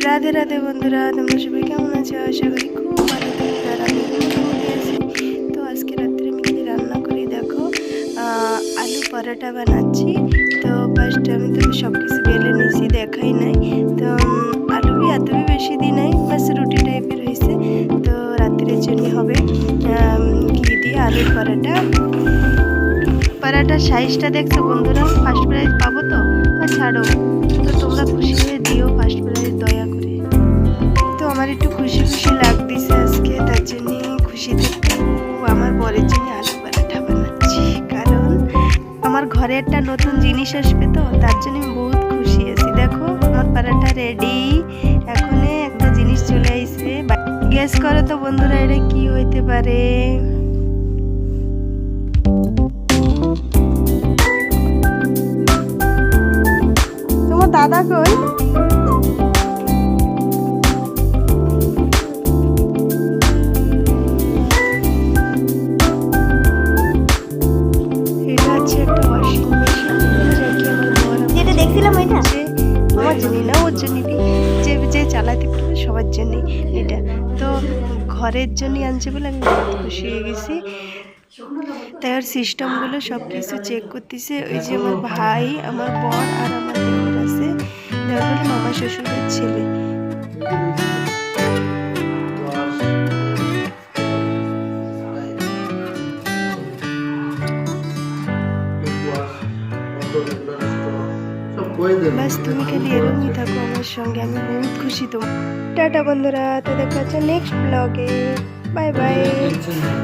রাধে রাধে বন্ধুরা, তোমরা সবাই কেমন আছো? আশা করি খুব ভালো থাকবে। আর আমি মোটামুটি আছি। তো আজকে রাত্রে আমি কি রান্না করি দেখো, আলু পরোটা বানাচ্ছি। তো ফার্স্ট আমি তো সব কিছু বেলে নিয়েছি, দেখাই নাই। তো আলু এত বেশি দিই নাই, বাস রুটি টাইপের হয়েছে। তো রাত্রের জন্য হবে ঘি দিয়ে আলুর পরোটা। পরোটার সাইজটা দেখছো বন্ধুরা? ফার্স্ট প্রাইজ পাবো তো ছাড়ো, তো তোমরা খুশি হয়ে দিও ফার্স্ট প্রাইজ দয়া করে। তো আমার একটু খুশি খুশি লাগতেছে আজকে, তার জন্য খুশিতে আমার বরের জন্য আলু পরোটা বানাচ্ছি। কারণ আমার ঘরে একটা নতুন জিনিস আসবে, তো তার জন্য আমি বহুত খুশি আছি। দেখো আমার পরোটা রেডি। এখন একটা জিনিস চলে আসছে, গেস করো তো বন্ধুরা এটা কি হইতে পারে? তোমার দাদা কই? এটা হচ্ছে একটা ওয়াশিং মেশিন, যাকে আমার বর যেটা দেখছিলাম ওইটা আমার জন্য না, ওর জন্য যে যে চালাতে পারবে সবার জন্য এটা। তো ঘরের জন্য আনছে বলে আমি বহুত খুশি হয়ে গেছি। তাই ওর সিস্টেমগুলো সব কিছু চেক করতেছে। ওই যে আমার ভাই, আমার বর আর আমার দেওর আছে, দেওর বলে মামা শ্বশুরের ছেলে। বাস তুমি খালি এরকমই থাকো আমার সঙ্গে, আমি বহুত খুশি। তো টাটা বন্ধুরা, তো দেখা হচ্ছে নেক্সট ব্লগে। Bye bye.